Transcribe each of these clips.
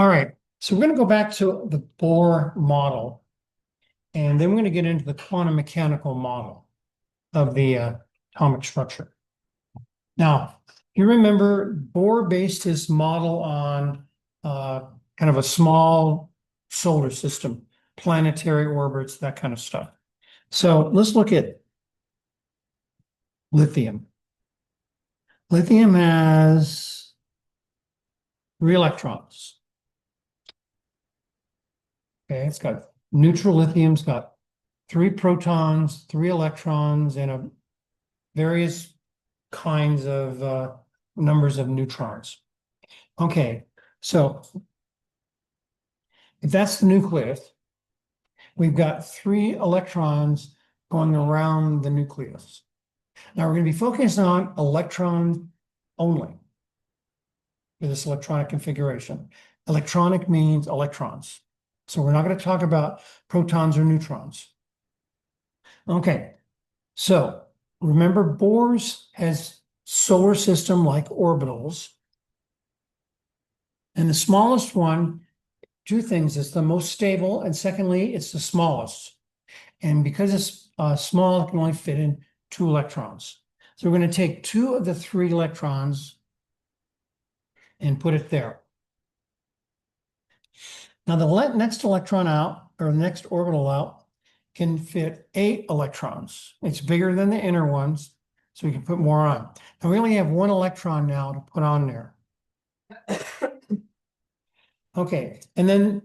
All right, so we're going to go back to the Bohr model, and then we're going to get into the quantum mechanical model of the atomic structure. Now, you remember Bohr based his model on kind of a small solar system, planetary orbits, that kind of stuff. So let's look at lithium. Lithium has 3 electrons. Okay, it's got neutral lithium's got 3 protons, 3 electrons, and various kinds of numbers of neutrons. Okay, so if that's the nucleus, we've got 3 electrons going around the nucleus. Now we're going to be focused on electron only for this electronic configuration. Electronic means electrons. So we're not going to talk about protons or neutrons. Okay, so remember Bohr's has solar system-like orbitals. And the smallest one, 2 things, it's the most stable, and secondly, it's the smallest. And because it's small, it can only fit in 2 electrons. So we're going to take 2 of the 3 electrons and put it there. Now the next electron out, or the next orbital out, can fit 8 electrons. It's bigger than the inner ones, so we can put more on. And we only have 1 electron now to put on there. Okay, and then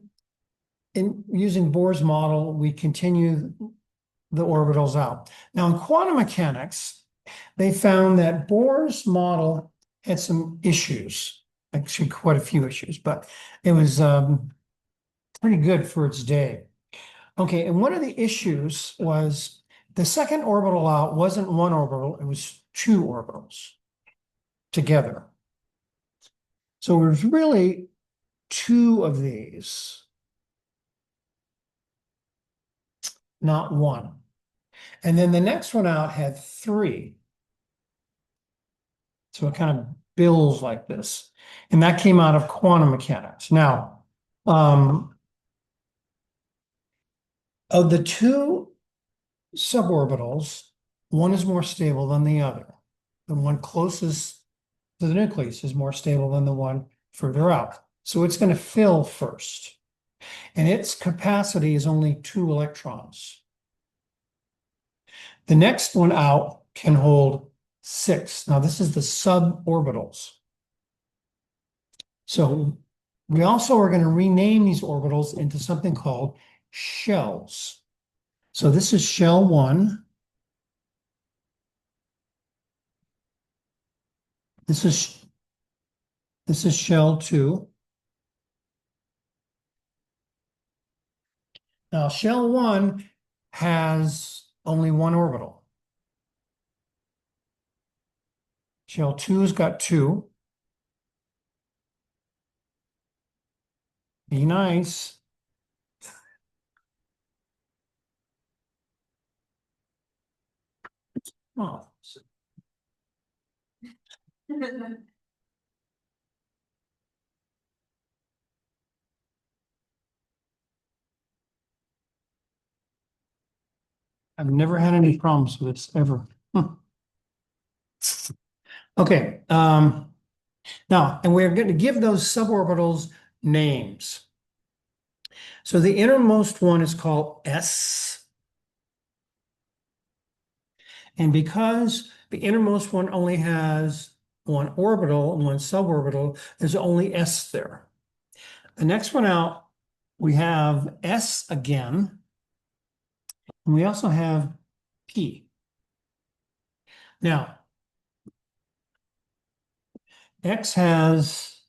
in using Bohr's model, we continue the orbitals out. Now in quantum mechanics, they found that Bohr's model had some issues, actually quite a few issues, but it was pretty good for its day. Okay, and one of the issues was the second orbital out wasn't 1 orbital, it was 2 orbitals together. So it was really 2 of these, not 1. And then the next one out had 3. So it kind of builds like this. And that came out of quantum mechanics. Now, of the 2 suborbitals, one is more stable than the other. The one closest to the nucleus is more stable than the one further out. So it's going to fill first. And its capacity is only 2 electrons. The next one out can hold 6. Now, this is the suborbitals. So we also are going to rename these orbitals into something called shells. So this is shell 1. This is shell 2. Now, shell 1 has only 1 orbital. Shell 2's got 2. Be nice. Oh. I've never had any problems with this ever. Okay. Now, and we're going to give those suborbitals names. So the innermost one is called S. And because the innermost one only has 1 orbital and 1 suborbital, there's only S there. The next one out, we have S again. And we also have P. Now, X has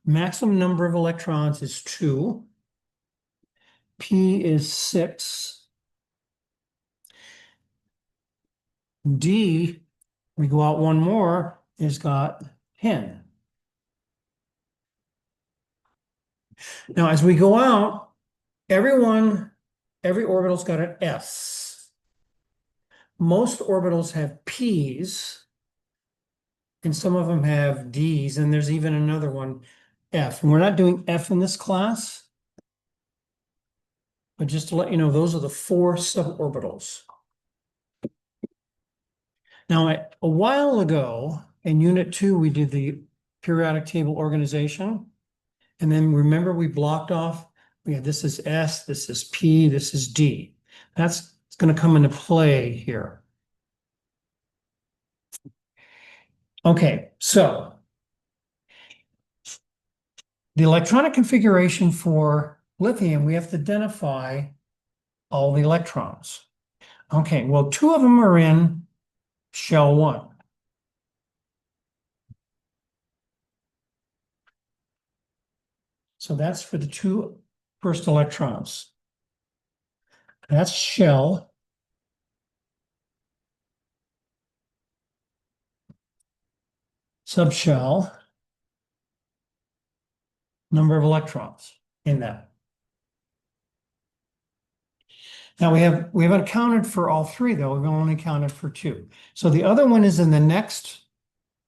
maximum number of electrons is 2. P is 6. D, we go out 1 more, is got 10. Now, as we go out, every orbital's got an S. Most orbitals have P's, and some of them have D's, and there's even another one F. And we're not doing F in this class, but just to let you know, those are the 4 suborbitals. Now, a while ago in Unit 2, we did the periodic table organization. And then remember we blocked off, we had this is S, this is P, this is D. That's going to come into play here. Okay, so the electronic configuration for lithium, we have to identify all the electrons. Okay, well, 2 of them are in shell 1. So that's for the 2 first electrons. That's shell. Subshell, number of electrons in that. Now we haven't accounted for all 3 though. We've only accounted for 2. So the other one is in the next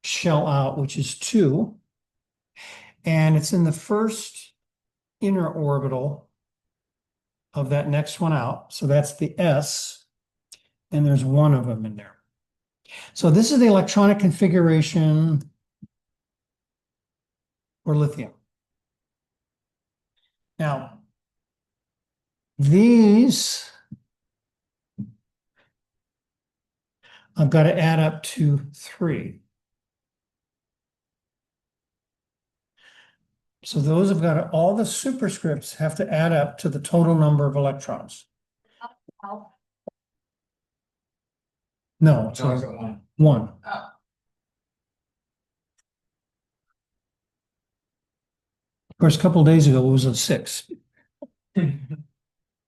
shell out, which is 2, and it's in the first inner orbital of that next one out. So that's the S, and there's 1 of them in there. So this is the electronic configuration for lithium. Now, these I've got to add up to 3. So those have got to, all the superscripts have to add up to the total number of electrons. No, it's only 1. Of course, a couple of days ago, it was a 6.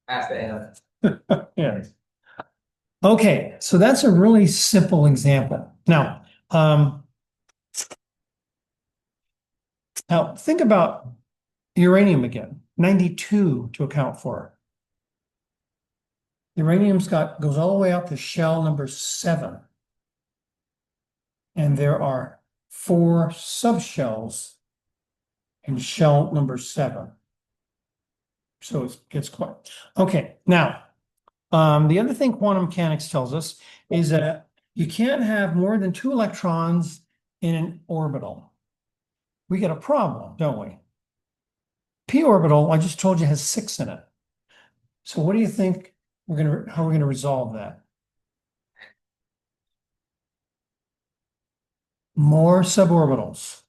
At the end. Yes. Okay, so that's a really simple example. Now think about uranium again, 92 to account for. Uranium's goes all the way out to shell number 7. And there are 4 subshells in shell number 7. So it gets quite, okay. Now, the other thing quantum mechanics tells us is that you can't have more than 2 electrons in an orbital. We get a problem, don't we? P orbital, I just told you, has 6 in it. So what do you think how we're gonna resolve that? More suborbitals.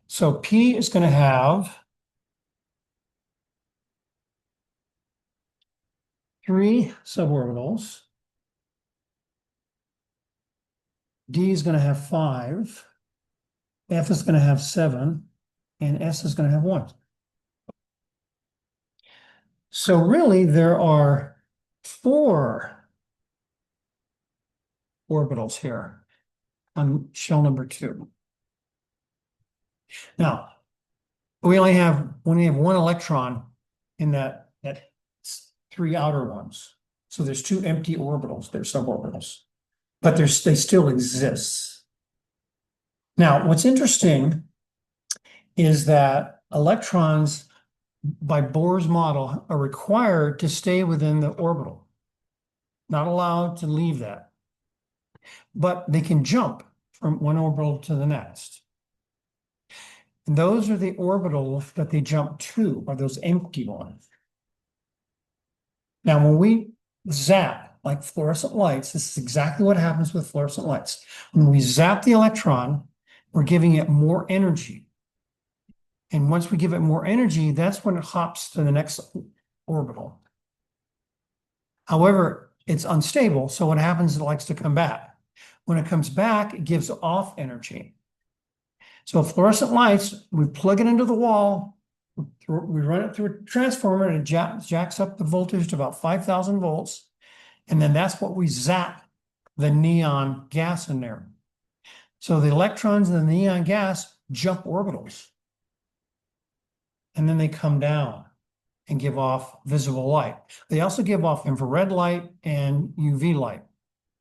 So P is going to have 3 suborbitals. D is going to have 5. F is going to have 7. And S is going to have 1. So really, there are 4 orbitals here on shell number 2. Now, we only have 1 electron in that 3 outer ones. So there's 2 empty orbitals, they're suborbitals, but they still exist. Now, what's interesting is that electrons, by Bohr's model, are required to stay within the orbital, not allowed to leave that. But they can jump from one orbital to the next. And those are the orbitals that they jump to, are those empty ones. Now, when we zap, like fluorescent lights, this is exactly what happens with fluorescent lights. When we zap the electron, we're giving it more energy. And once we give it more energy, that's when it hops to the next orbital. However, it's unstable, so what happens is it likes to come back. When it comes back, it gives off energy. So fluorescent lights, we plug it into the wall, we run it through a transformer, and it jacks up the voltage to about 5,000 volts. And then that's what we zap the neon gas in there. So the electrons in the neon gas jump orbitals. And then they come down and give off visible light. They also give off infrared light and UV light.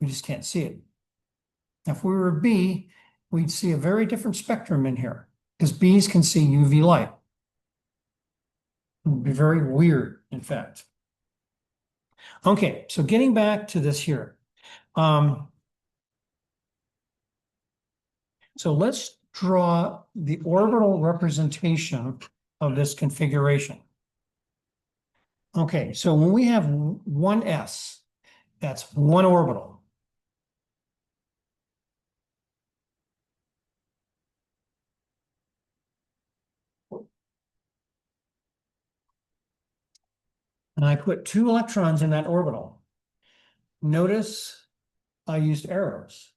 We just can't see it. Now, if we were a bee, we'd see a very different spectrum in here, because bees can see UV light. It would be very weird, in fact. Okay, so getting back to this here. So let's draw the orbital representation of this configuration. Okay, so when we have one s, that's one orbital. And I put two electrons in that orbital. Notice I used arrows.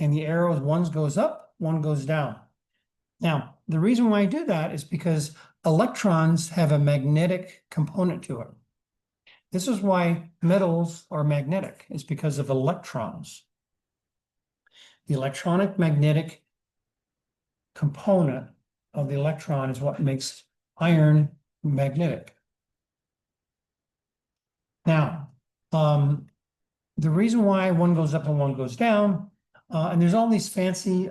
And the arrows, one goes up, one goes down. Now, the reason why I do that is because electrons have a magnetic component to it. This is why metals are magnetic, it's because of electrons. The electronic magnetic component of the electron is what makes iron magnetic. Now, the reason why one goes up and one goes down, and there's all these fancy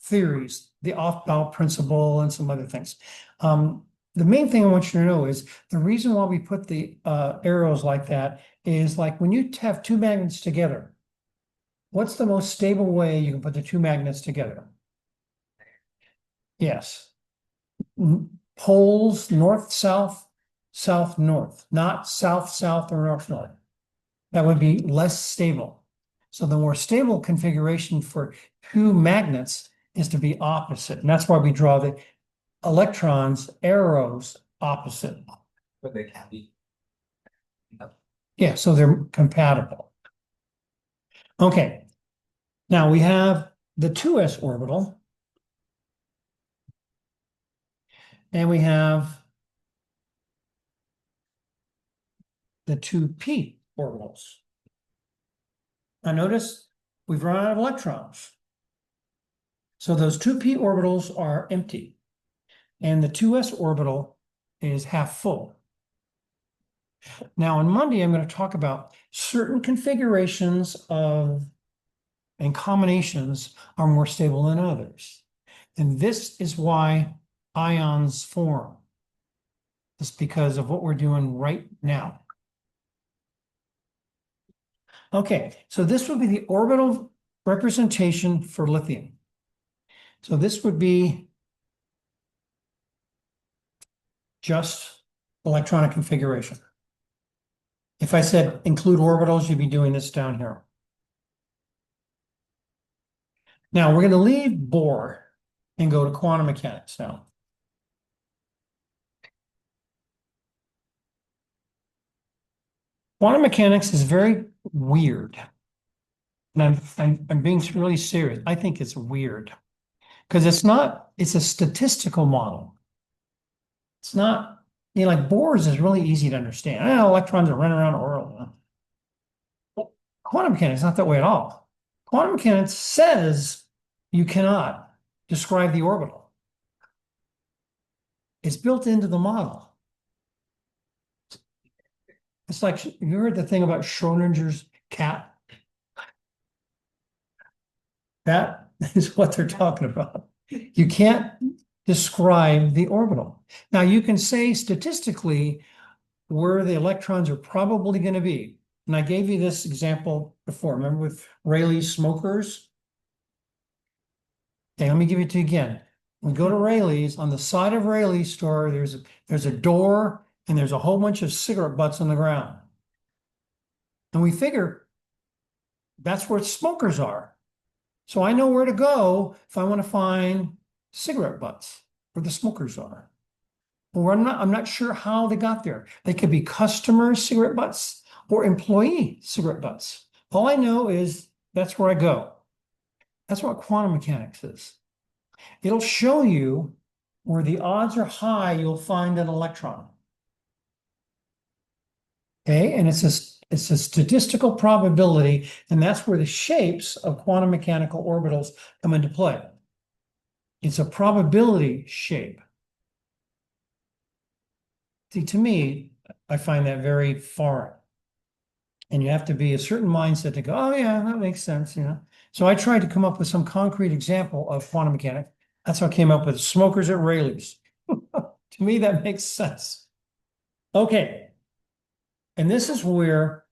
theories, the off-bow principle and some other things. The main thing I want you to know is the reason why we put the arrows like that is like when you have two magnets together, what's the most stable way you can put the two magnets together? Yes. Poles, north, south, south, north, not south, south, or north, north. That would be less stable. So the more stable configuration for two magnets is to be opposite. And that's why we draw the electrons, arrows, opposite. But they can be. Yeah, so they're compatible. Okay. Now we have the 2s orbital. And we have the 2p orbitals. Now notice we've run out of electrons. So those 2p orbitals are empty. And the 2s orbital is half full. Now on Monday, I'm going to talk about certain configurations of and combinations are more stable than others. And this is why ions form. It's because of what we're doing right now. Okay, so this would be the orbital representation for lithium. So this would be just electronic configuration. If I said include orbitals, you'd be doing this down here. Now we're going to leave Bohr and go to quantum mechanics now. Quantum mechanics is very weird. And I'm being really serious. I think it's weird because it's a statistical model. It's not, like Bohr's is really easy to understand. Electrons are running around orbital. Quantum mechanics is not that way at all. Quantum mechanics says you cannot describe the orbital. It's built into the model. It's like, you heard the thing about Schrodinger's cat? That is what they're talking about. You can't describe the orbital. Now, you can say statistically where the electrons are probably going to be. And I gave you this example before. Remember with Rayleigh's smokers? Okay, let me give it to you again. We go to Rayleigh's. On the side of Rayleigh's store, there's a door and there's a whole bunch of cigarette butts on the ground. And we figure that's where smokers are. So I know where to go if I want to find cigarette butts where the smokers are. Well, I'm not sure how they got there. They could be customer cigarette butts or employee cigarette butts. All I know is that's where I go. That's what quantum mechanics is. It'll show you where the odds are high, you'll find an electron. Okay, and it's a statistical probability, and that's where the shapes of quantum mechanical orbitals come into play. It's a probability shape. See, to me, I find that very foreign. And you have to be a certain mindset to go, oh yeah, that makes sense, So I tried to come up with some concrete example of quantum mechanics. That's how I came up with smokers at Rayleigh's. To me, that makes sense. Okay. And this is where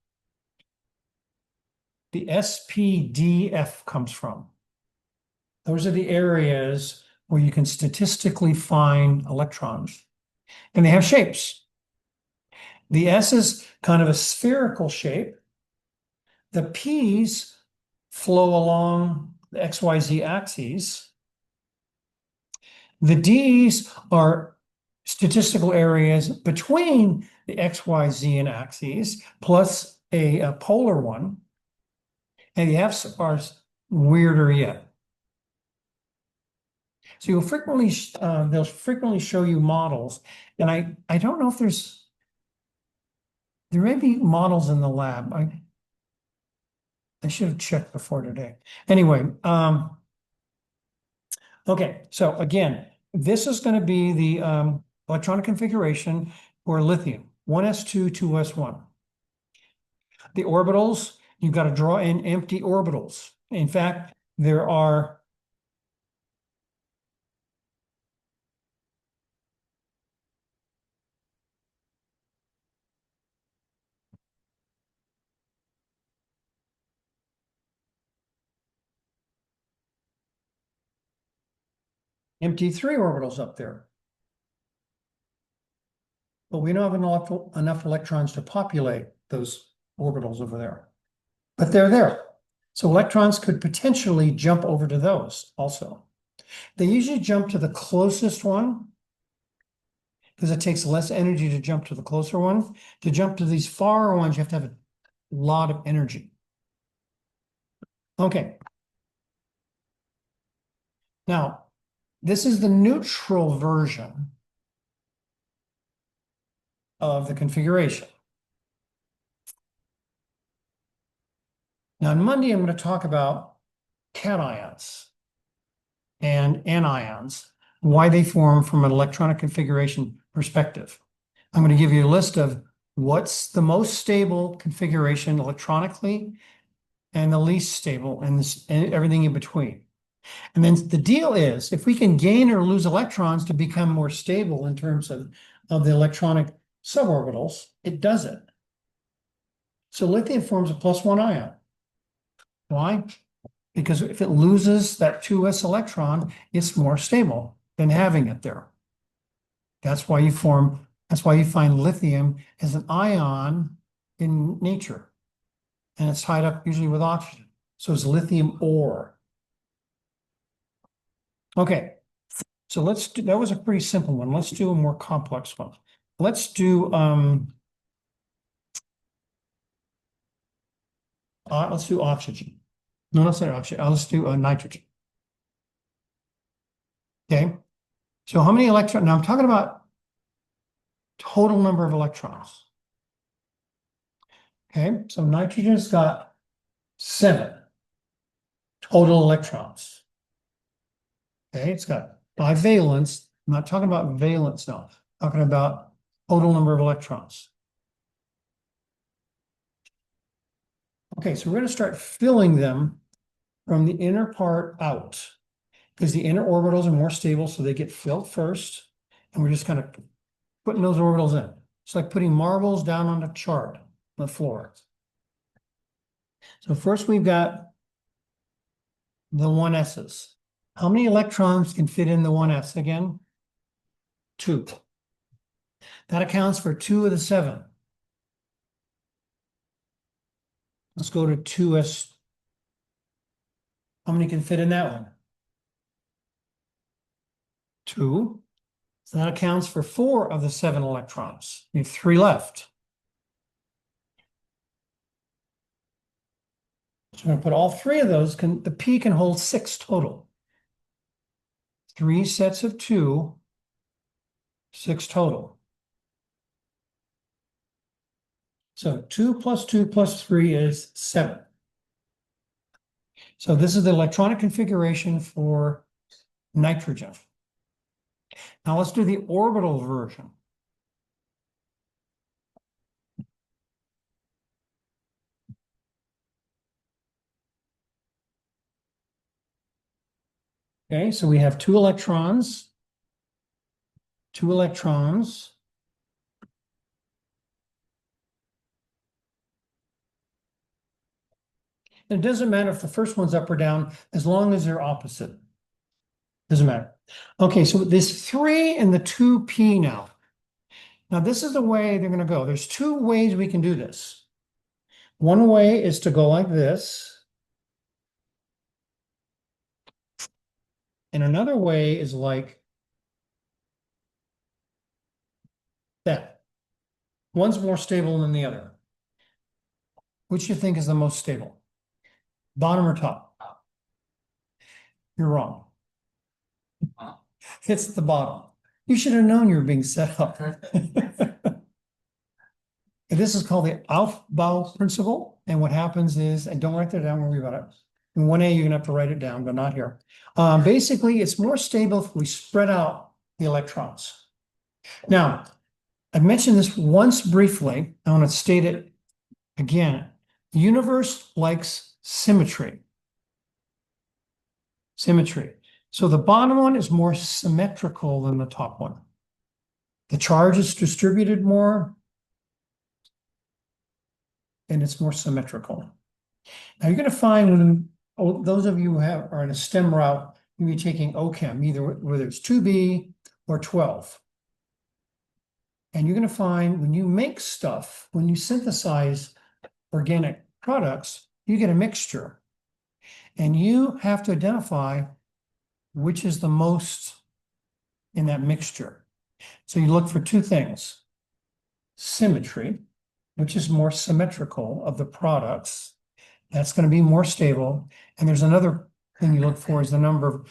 the SPDF comes from. Those are the areas where you can statistically find electrons. And they have shapes. The S is kind of a spherical shape. The P's flow along the XYZ axes. The D's are statistical areas between the XYZ and axes, plus a polar one. And the F's are weirder yet. So you'll frequently, they'll frequently show you models. And I don't know if there may be models in the lab. I should have checked before today. Anyway, okay, so again, this is going to be the electronic configuration for lithium, 1s2, 2s1. The orbitals, you've got to draw in empty orbitals. In fact, there are empty 3 orbitals up there. But we don't have enough electrons to populate those orbitals over there. But they're there. So electrons could potentially jump over to those also. They usually jump to the closest one because it takes less energy to jump to the closer one. To jump to these far ones, you have to have a lot of energy. Okay. Now, this is the neutral version of the configuration. Now, on Monday, I'm going to talk about cations and anions, why they form from an electronic configuration perspective. I'm going to give you a list of what's the most stable configuration electronically and the least stable and everything in between. And then the deal is, if we can gain or lose electrons to become more stable in terms of the electronic suborbitals, it does it. So lithium forms a +1 ion. Why? Because if it loses that 2s electron, it's more stable than having it there. That's why you find lithium as an ion in nature. And it's tied up usually with oxygen. So it's lithium ore. Okay, so that was a pretty simple one. Let's do a more complex one. Let's do oxygen. No, let's not oxygen. Let's do nitrogen. Okay, so how many electrons? Now I'm talking about total number of electrons. Okay, so nitrogen's got 7 total electrons. Okay, it's got bivalence. I'm not talking about valence now. I'm talking about total number of electrons. Okay, so we're going to start filling them from the inner part out because the inner orbitals are more stable, so they get filled first. And we're just kind of putting those orbitals in. It's like putting marbles down on a chart on the floor. So first we've got the 1s's. How many electrons can fit in the 1s again? 2. That accounts for 2 of the 7. Let's go to 2s. How many can fit in that one? 2. So that accounts for 4 of the 7 electrons. We have 3 left. So I'm going to put all 3 of those. The P can hold 6 total. 3 sets of 2, 6 total. So 2 plus 2 plus 3 is 7. So this is the electronic configuration for nitrogen. Now let's do the orbital version. Okay, so we have 2 electrons, two electrons. And it doesn't matter if the first one's up or down, as long as they're opposite. Doesn't matter. Okay, so there's 3 and the 2p now. Now, this is the way they're going to go. There's 2 ways we can do this. One way is to go like this. And another way is like that. One's more stable than the other. Which do you think is the most stable? Bottom or top? You're wrong. It's the bottom. You should have known you were being set up. This is called the Aufbau principle. And what happens is, and don't write that down, worry about it. In 1A, you're gonna have to write it down, but not here. Basically, it's more stable if we spread out the electrons. Now, I mentioned this once briefly. I want to state it again. The universe likes symmetry. Symmetry. So the bottom one is more symmetrical than the top one. The charge is distributed more, and it's more symmetrical. Now you're going to find when those of you who are in a STEM route, you'll be taking OChem, either whether it's 2B or 12. And you're going to find when you make stuff, when you synthesize organic products, you get a mixture. And you have to identify which is the most in that mixture. So you look for 2 things. Symmetry, which is more symmetrical of the products. That's going to be more stable. And there's another thing you look for is the number of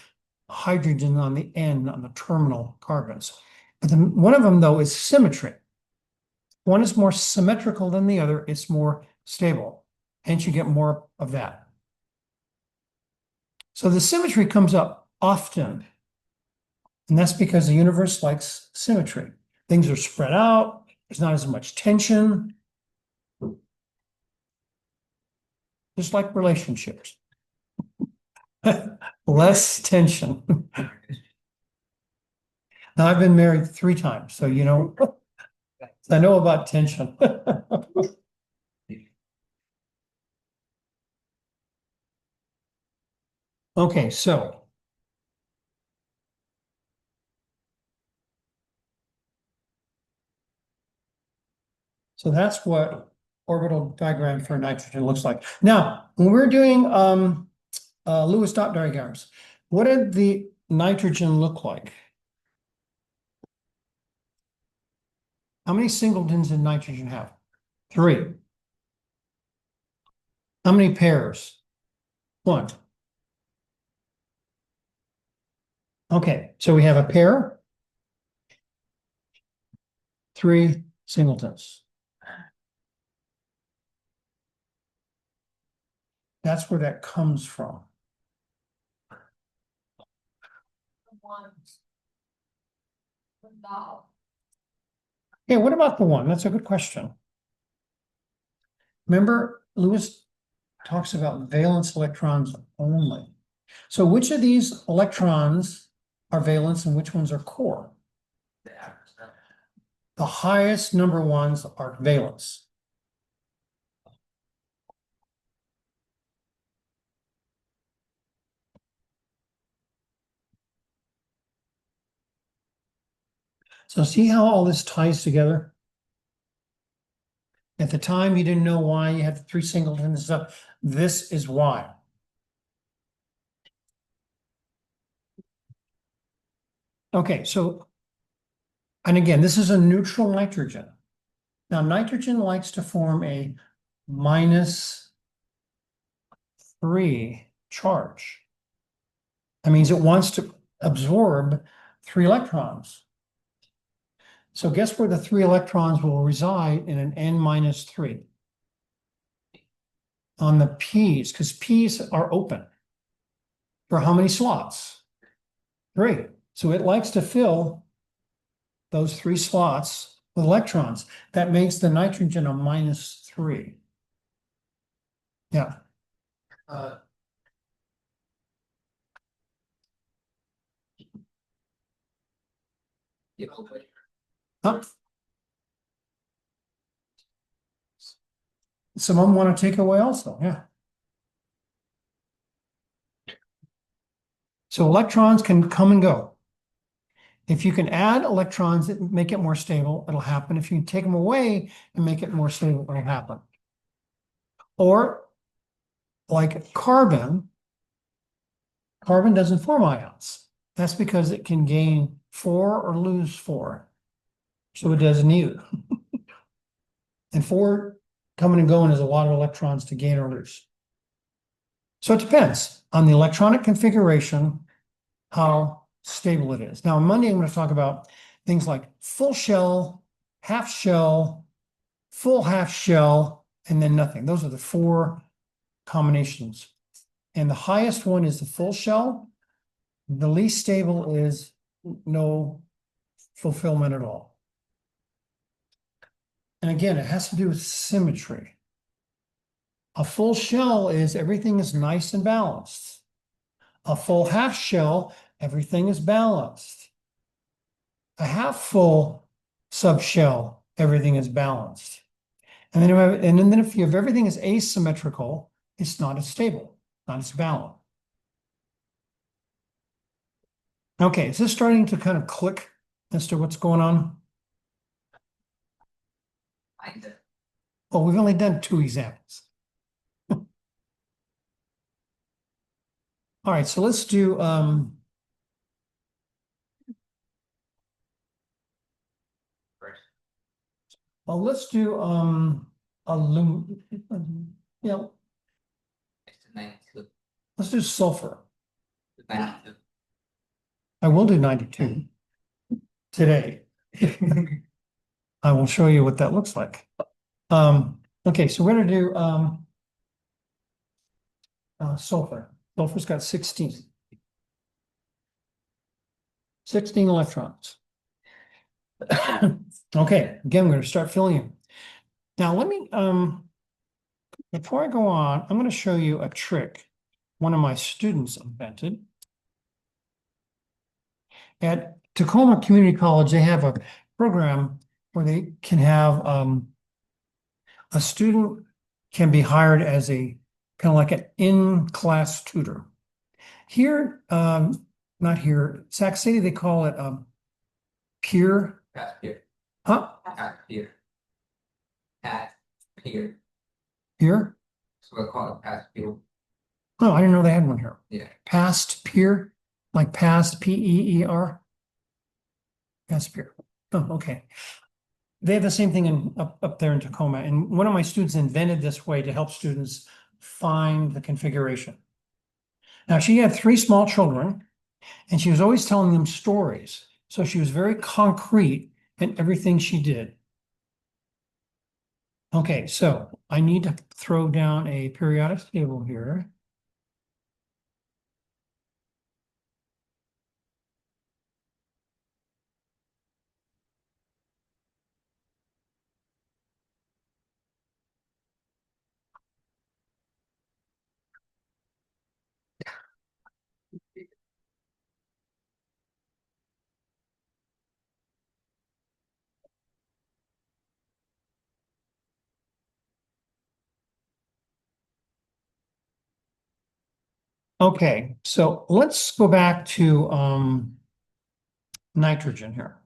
hydrogen on the end, on the terminal carbons. But one of them, though, is symmetry. One is more symmetrical than the other. It's more stable. Hence, you get more of that. So the symmetry comes up often. And that's because the universe likes symmetry. Things are spread out. There's not as much tension. Just like relationships. Less tension. Now, I've been married 3 times, so you know, I know about tension. Okay, so that's what orbital diagram for nitrogen looks like. Now, when we're doing Lewis dot diagrams, what did the nitrogen look like? How many singletons did nitrogen have? 3. How many pairs? 1. Okay, so we have a pair, 3 singletons. That's where that comes from. Yeah, what about the 1? That's a good question. Remember, Lewis talks about valence electrons only. So which of these electrons are valence and which ones are core? The highest number ones are valence. So see how all this ties together? At the time, you didn't know why you had 3 singletons and stuff. This is why. Okay, so, and again, this is a neutral nitrogen. Now, nitrogen likes to form a -3 charge. That means it wants to absorb 3 electrons. So guess where the 3 electrons will reside in an N-3? On the P's, because P's are open. For how many slots? 3. So it likes to fill those 3 slots with electrons. That makes the nitrogen a -3. Yeah. Huh? Some of them want to take away also, yeah. So electrons can come and go. If you can add electrons that make it more stable, it'll happen. If you take them away and make it more stable, it'll happen. Or like carbon doesn't form ions. That's because it can gain 4 or lose 4. So it doesn't either. And 4 coming and going is a lot of electrons to gain or lose. So it depends on the electronic configuration, how stable it is. Now, on Monday, I'm going to talk about things like full shell, half shell, full half shell, and then nothing. Those are the 4 combinations. And the highest one is the full shell. The least stable is no fulfillment at all. And again, it has to do with symmetry. A full shell is everything is nice and balanced. A full half shell, everything is balanced. A half full subshell, everything is balanced. And then if you have everything is asymmetrical, it's not as stable, not as balanced. Okay, is this starting to kind of click as to what's going on? Well, we've only done 2 examples. All right, so let's do well, let's do yeah, let's do sulfur. I will do 92 today. I will show you what that looks like. Okay, so we're gonna do sulfur. Sulfur's got 16. 16 electrons. Okay, again, we're going to start filling in. Now, let me, before I go on, I'm going to show you a trick one of my students invented. At Tacoma Community College, they have a program where they can have a student can be hired as a kind of like an in-class tutor. Here, not here, Sac City, they call it peer. Peer. Huh? Peer. Peer. Peer? So we call it past peer. Oh, I didn't know they had one here. Yeah. Past peer, like past P-E-E-R. Past peer. Oh, okay. They have the same thing in up there in Tacoma. And one of my students invented this way to help students find the configuration. Now, she had 3 small children, and she was always telling them stories. So she was very concrete in everything she did. Okay, so I need to throw down a periodic table here. Okay, so let's go back to nitrogen here.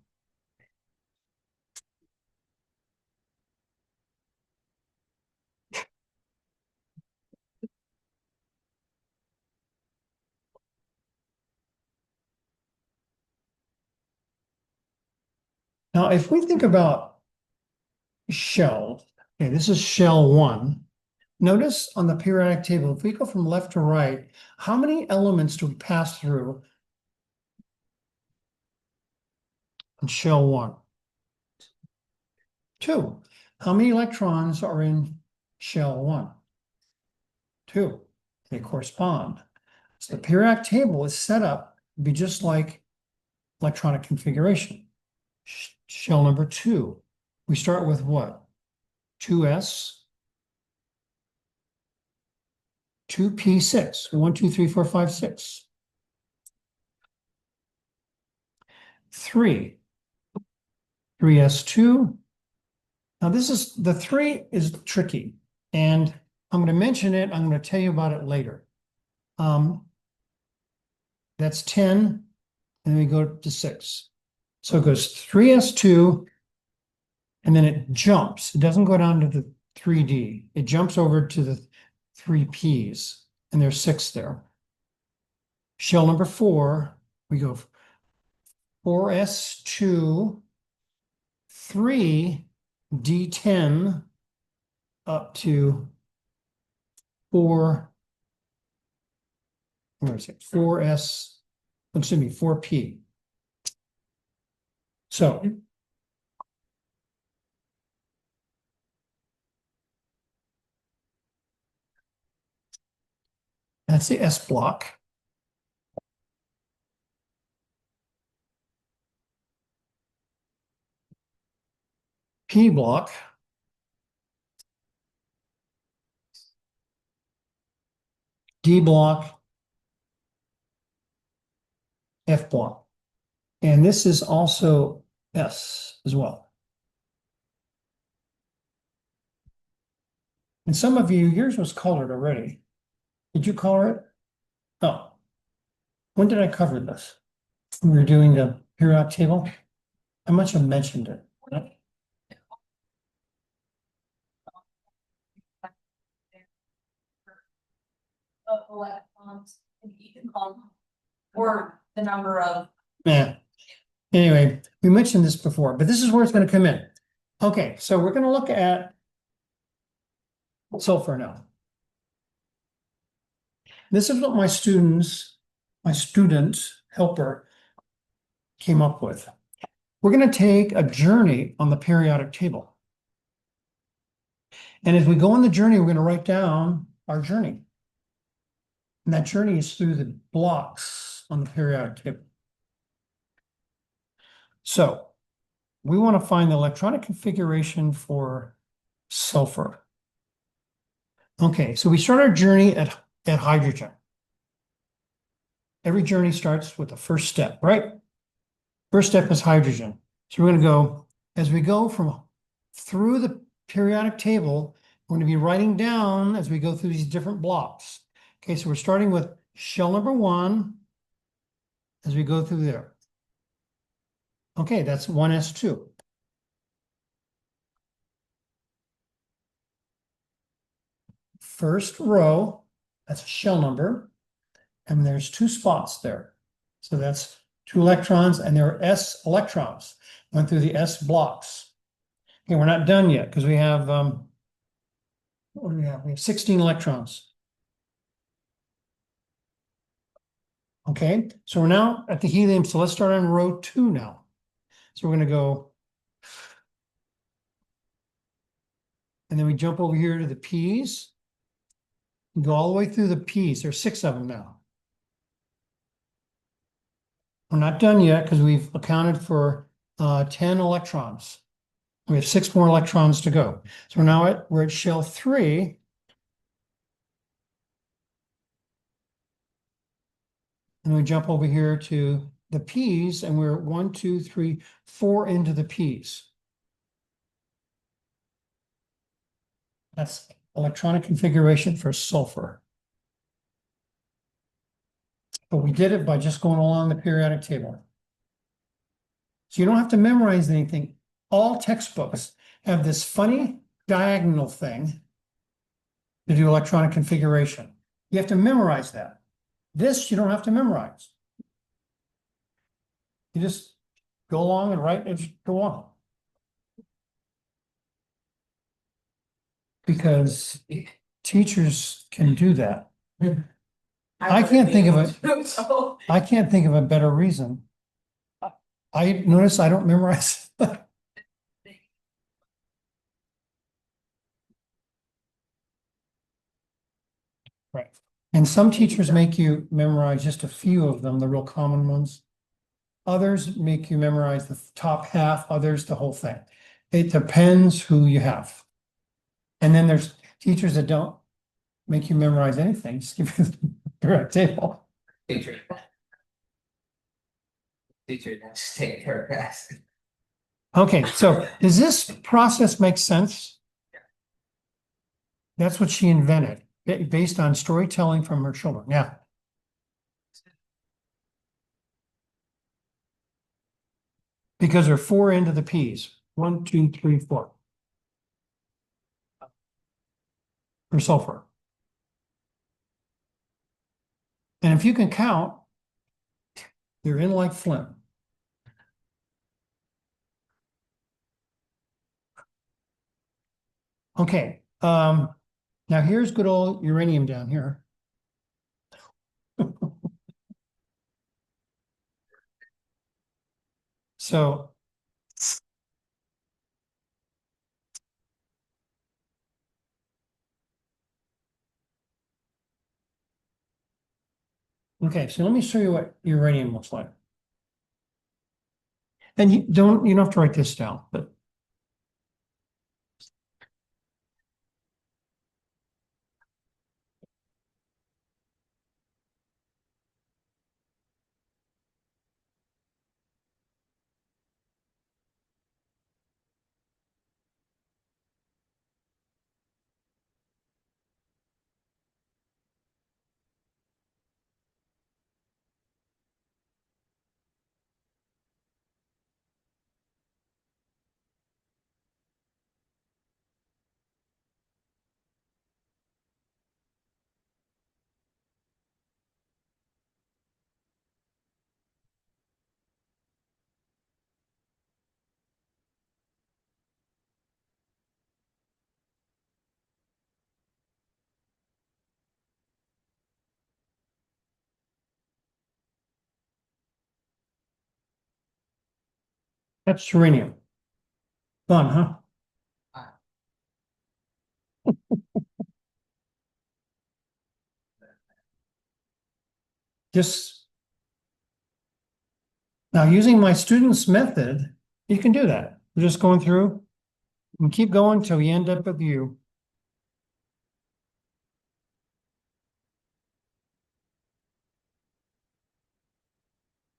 Now, if we think about shell, okay, this is shell 1. Notice on the periodic table, if we go from left to right, how many elements do we pass through in shell 1? 2. How many electrons are in shell 1? 2. They correspond. So the periodic table is set up to be just like electronic configuration. Shell number 2. We start with what? 2s, 2p6, 1, 2, 3, 4, 5, 6. 3, 3s2. Now the 3 is tricky, and I'm going to mention it. I'm going to tell you about it later. That's 10, and then we go to 6. So it goes 3s2, and then it jumps. It doesn't go down to the 3D. It jumps over to the 3p's, and there's 6 there. Shell number 4, we go 4s2, 3d10 up to 4. Where is it? 4p. So that's the S block. P block. D block. F block. And this is also S as well. And some of you, yours was colored already. Did you color it? Oh. When did I cover this? We were doing the periodic table. I must have mentioned it. Electrons, you can call them, or the number of. Yeah. Anyway, we mentioned this before, but this is where it's going to come in. Okay, so we're going to look at sulfur now. This is what my student helper came up with. We're going to take a journey on the periodic table. And as we go on the journey, we're going to write down our journey. And that journey is through the blocks on the periodic table. So we want to find the electronic configuration for sulfur. Okay, so we start our journey at hydrogen. Every journey starts with the first step, right? First step is hydrogen. So we're going to go, as we go through the periodic table, we're going to be writing down as we go through these different blocks. Okay, so we're starting with shell number 1 as we go through there. Okay, that's 1s2. First row, that's a shell number, and there's 2 spots there. So that's 2 electrons, and there are s electrons. Went through the s blocks. Okay, we're not done yet because we have, what do we have? We have 16 electrons. Okay, so we're now at the helium, so let's start on row 2 now. So we're going to go, and then we jump over here to the P's. Go all the way through the P's. There's 6 of them now. We're not done yet because we've accounted for 10 electrons. We have 6 more electrons to go. So we're at shell 3. And we jump over here to the P's, and we're 1, 2, 3, 4 into the P's. That's electronic configuration for sulfur. But we did it by just going along the periodic table. So you don't have to memorize anything. All textbooks have this funny diagonal thing to do electronic configuration. You have to memorize that. This you don't have to memorize. You just go along and write and just go on. Because teachers can do that. I can't think of it. I can't think of a better reason. I notice I don't memorize. Right. And some teachers make you memorize just a few of them, the real common ones. Others make you memorize the top half, others the whole thing. It depends who you have. And then there's teachers that don't make you memorize anything, just give you the correct table. Teacher. Teacher, just take her class. Okay, so does this process make sense? That's what she invented, based on storytelling from her children. Yeah. Because there are four into the P's. 1, 2, 3, 4. For sulfur. And if you can count, they're in like flint. Okay, now here's good old uranium down here. So okay, so let me show you what uranium looks like. And you don't have to write this down, but that's uranium. Fun, huh? Just now using my student's method, you can do that. We're just going through and keep going till you end up with you.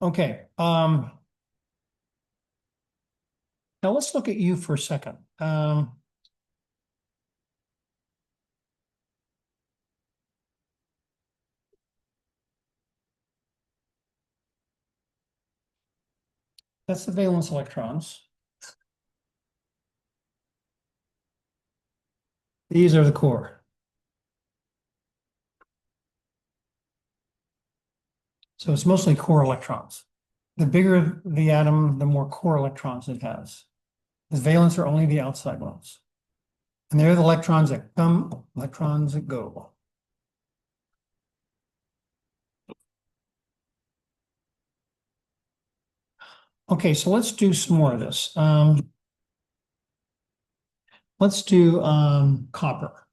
Okay, now let's look at you for a second. That's the valence electrons. These are the core. So it's mostly core electrons. The bigger the atom, the more core electrons it has. The valence are only the outside ones. And they're the electrons that come, electrons that go. Okay, so let's do some more of this. Let's do copper.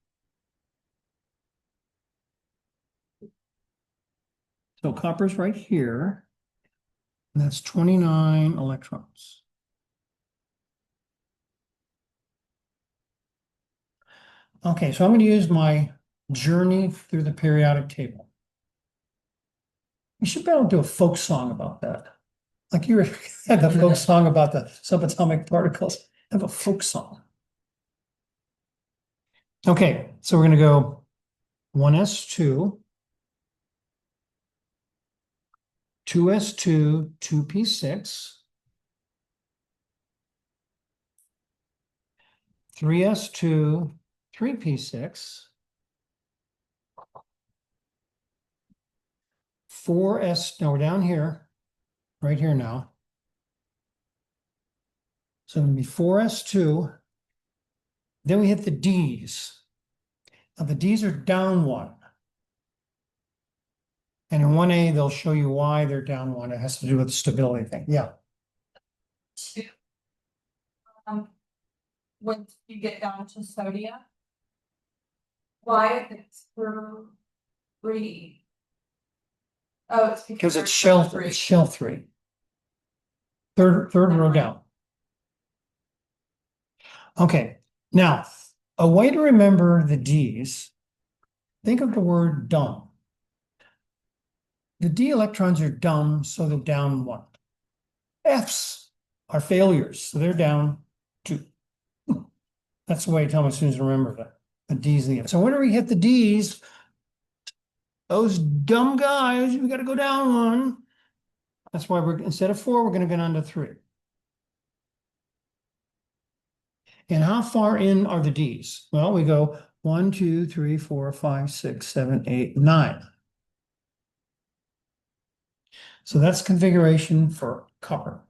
So copper's right here. And that's 29 electrons. Okay, so I'm going to use my journey through the periodic table. You should be able to do a folk song about that. Like you had the folk song about the subatomic particles. Have a folk song. Okay, so we're going to go 1s2, 2s2, 2p6, 3s2, 3p6, 4s, now we're down here, right here now. So it'll be 4s2. Then we hit the D's. Now the D's are down one. And in 1A, they'll show you why they're down one. It has to do with the stability thing. Yeah. When you get down to sodium. Why it's three? Oh, it's Because it's shell 3. Third row down. Okay, now a way to remember the D's, think of the word dumb. The D electrons are dumb, so they're down one. F's are failures, so they're down 2. That's the way I tell my students to remember that. The D's and the F's. So whenever we hit the D's, those dumb guys, we gotta go down 1. That's why we're, instead of 4, we're gonna go down to 3. And how far in are the D's? Well, we go 1, 2, 3, 4, 5, 6, 7, 8, 9. So that's configuration for copper.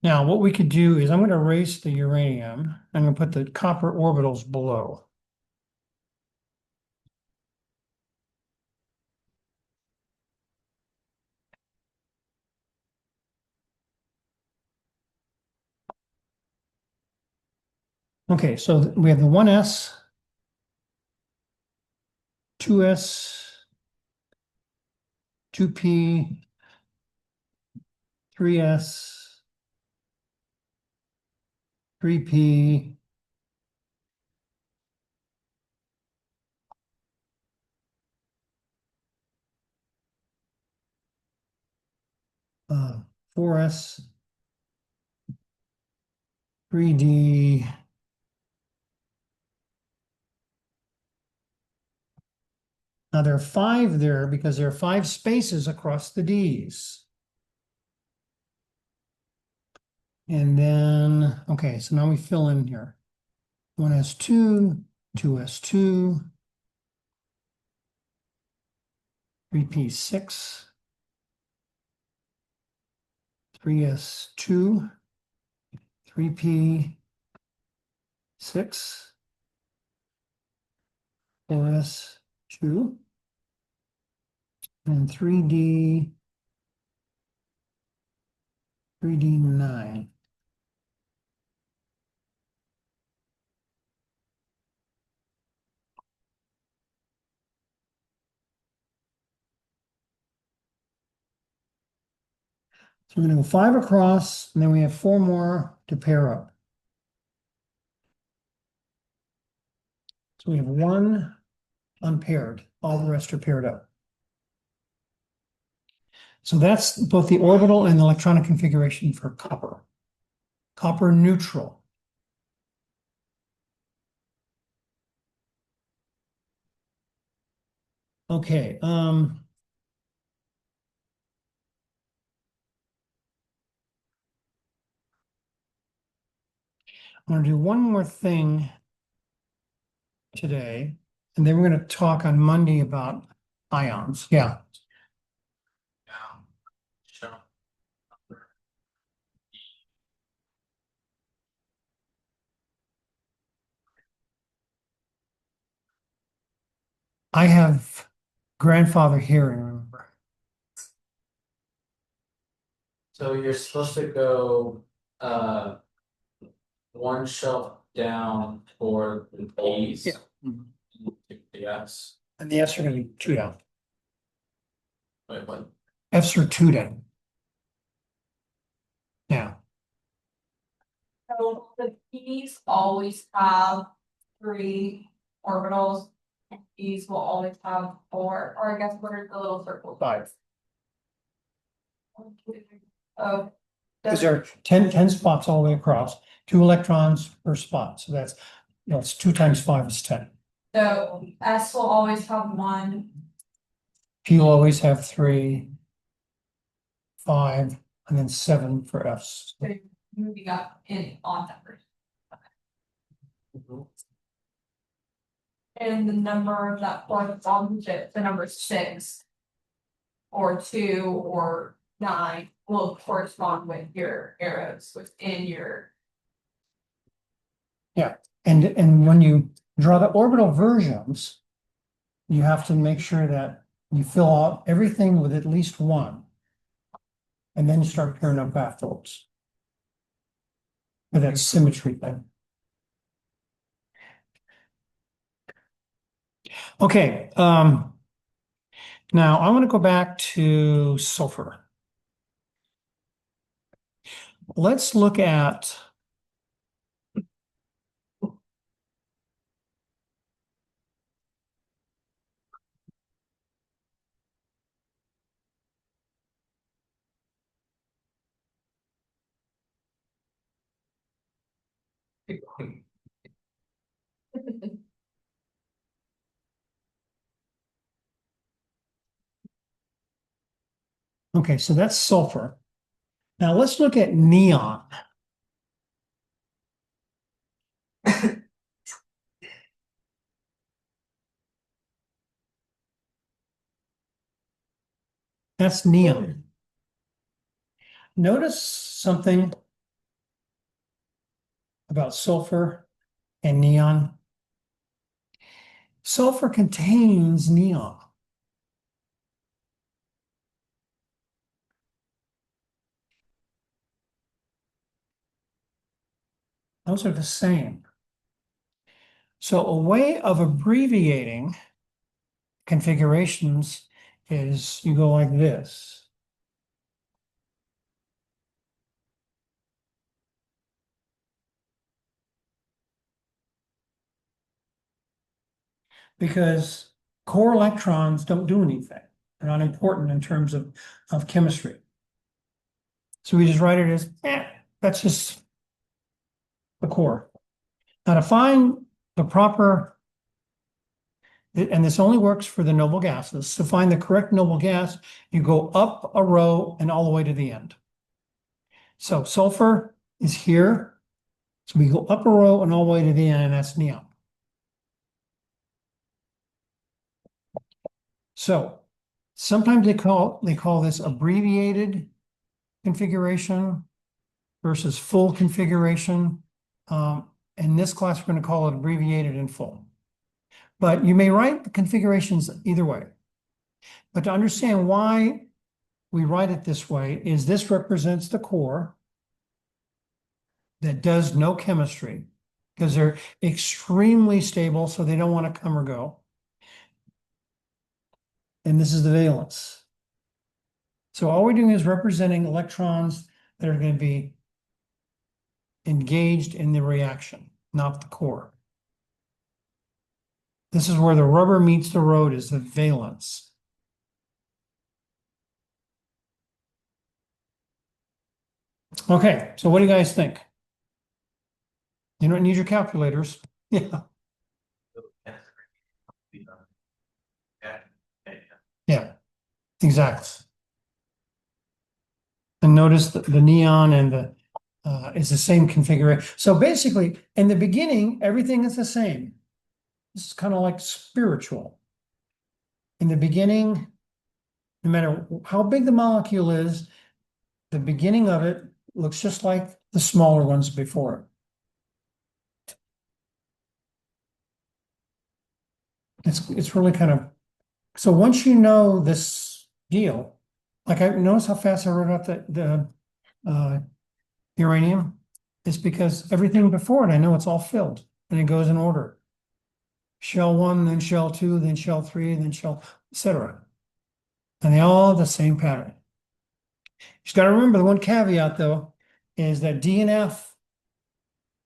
Now, what we could do is I'm going to erase the uranium. I'm going to put the copper orbitals below. Okay, so we have the 1s, 2s, 2p, 3s, 3p, 4s, 3d. Now there are 5 there because there are 5 spaces across the D's. And then, okay, so now we fill in here. 1s2, 2s2, 3p6, 3s2, 3p6, 4s2, and 3d9. So we're going to go 5 across, and then we have 4 more to pair up. So we have 1 unpaired. All the rest are paired up. So that's both the orbital and the electronic configuration for copper. Copper neutral. Okay. I'm going to do one more thing today, and then we're going to talk on Monday about ions. Yeah. I have grandfather hearing, remember. So you're supposed to go, one shelf down for the P's. Yeah. The F's. And the F's are going to be 2 down. Wait, what? F's are 2 down. Yeah. So the P's always have 3 orbitals. And P's will always have 4, or I guess what are the little circles? 5. Oh. Because there are 10 spots all the way across, 2 electrons per spot. So that's, it's 2 times 5 is 10. So S will always have 1. P will always have 3, 5, and then 7 for F's. So moving up in odd numbers. And the number that corresponds to the number 6 or 2 or 9 will correspond with your arrows within your. And when you draw the orbital versions, you have to make sure that you fill out everything with at least 1. And then you start pairing up afterwards. For that symmetry thing. Okay, now I want to go back to sulfur. Let's look at Okay, so that's sulfur. Now let's look at neon. That's neon. Notice something about sulfur and neon. Sulfur contains neon. Those are the same. So a way of abbreviating configurations is you go like this. Because core electrons don't do anything. They're not important in terms of chemistry. So we just write it as, that's just the core. Now to find the proper, and this only works for the noble gases, to find the correct noble gas, you go up a row and all the way to the end. So sulfur is here. So we go up a row and all the way to the end, and that's neon. So sometimes they call this abbreviated configuration versus full configuration. In this class, we're going to call it abbreviated and full. But you may write the configurations either way. But to understand why we write it this way is this represents the core that does no chemistry because they're extremely stable, so they don't want to come or go. And this is the valence. So all we're doing is representing electrons that are going to be engaged in the reaction, not the core. This is where the rubber meets the road, is the valence. Okay, so what do you guys think? You don't need your calculators. Yeah. Yeah, exactly. And notice the neon and the is the same configuration. So basically, in the beginning, everything is the same. This is kind of like spiritual. In the beginning, no matter how big the molecule is, the beginning of it looks just like the smaller ones before it. It's really kind of, so once you know this deal, like I notice how fast I wrote out the uranium. It's because everything before it, I know it's all filled and it goes in order. Shell 1, then shell 2, then shell 3, then shell, etc. And they all have the same pattern. You've got to remember the one caveat though is that D and F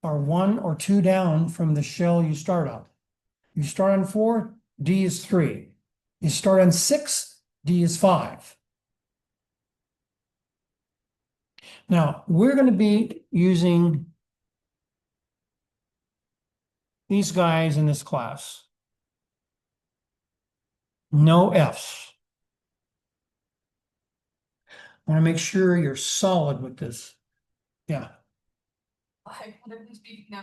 are 1 or 2 down from the shell you start on. You start on 4, D is 3. You start on 6, D is 5. Now, we're going to be using these guys in this class. No Fs. I want to make sure you're solid with this. Yeah. Hypothetically speaking, no.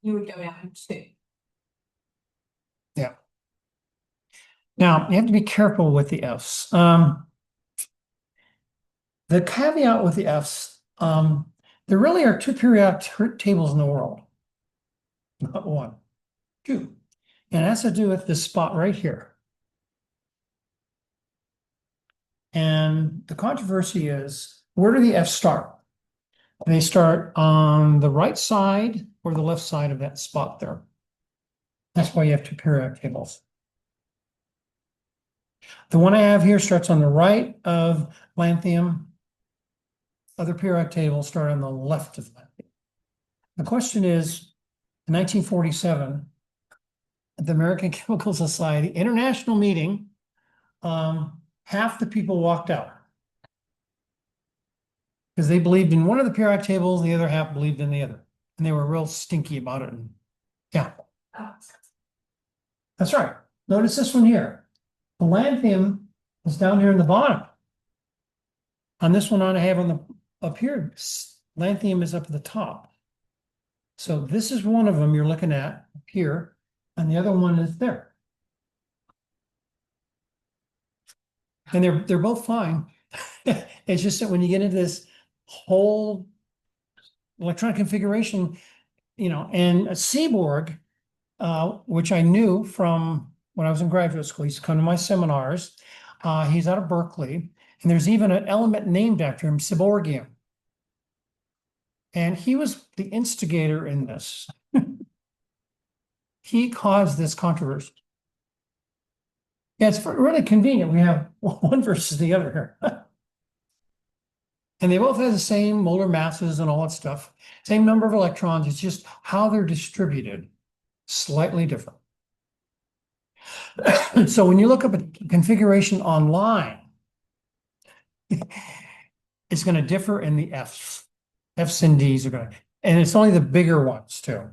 You would go down to 2. Yeah. Now, you have to be careful with the Fs. The caveat with the Fs, there really are 2 periodic tables in the world. Not 1, 2. And it has to do with this spot right here. And the controversy is, where do the Fs start? They start on the right side or the left side of that spot there. That's why you have 2 periodic tables. The one I have here starts on the right of lanthanum. Other periodic tables start on the left of lanthanum. The question is, in 1947, at the American Chemical Society International meeting, half the people walked out because they believed in one of the periodic tables, the other half believed in the other. And they were real stinky about it. And yeah, that's right. Notice this one here. The lanthanum is down here in the bottom. On this one I have on the up here, lanthanum is up at the top. So this is one of them you're looking at up here, and the other one is there. And they're both fine. It's just that when you get into this whole electronic configuration, you know, and Seaborg, which I knew from when I was in graduate school, he's come to my seminars. He's out of Berkeley, and there's even an element named after him, Seaborgium. And he was the instigator in this. He caused this controversy. Yeah, it's really convenient. We have one versus the other here. And they both have the same molar masses and all that stuff. Same number of electrons. It's just how they're distributed, slightly different. So when you look up a configuration online, it's going to differ in the Fs. Fs and Ds are going to, and it's only the bigger ones too.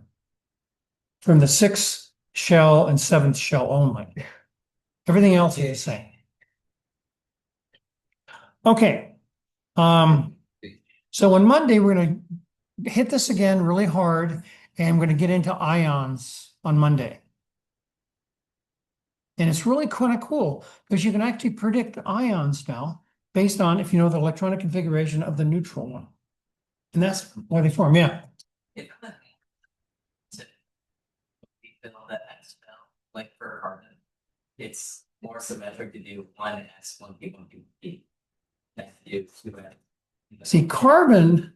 From the 6th shell and 7th shell only. Everything else is the same. Okay. So on Monday, we're going to hit this again really hard, and we're going to get into ions on Monday. And it's really kind of cool because you can actually predict ions now based on if you know the electronic configuration of the neutral one. And that's why they form, yeah. Like for carbon, it's more symmetric to do 1s, 1p, 1p. See, carbon,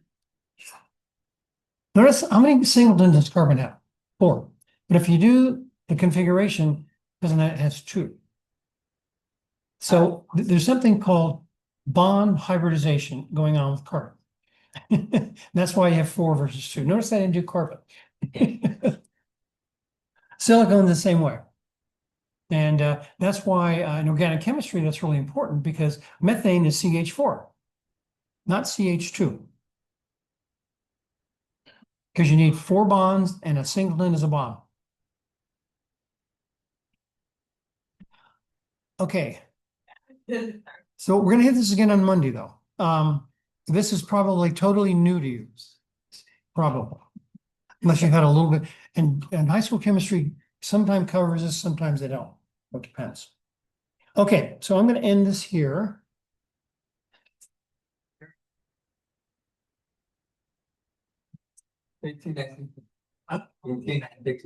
notice how many singletons does carbon have? 4. But if you do the configuration, doesn't it has 2? So there's something called bond hybridization going on with carbon. That's why you have 4 versus 2. Notice I didn't do carbon. Silicon's the same way. And that's why in organic chemistry, that's really important because methane is CH4, not CH2. Because you need 4 bonds and a singleton is a bond. Okay. So we're going to hit this again on Monday, though. This is probably totally new to you. Probably. Unless you've had a little bit. And high school chemistry sometimes covers this, sometimes they don't. It depends. Okay, so I'm going to end this here.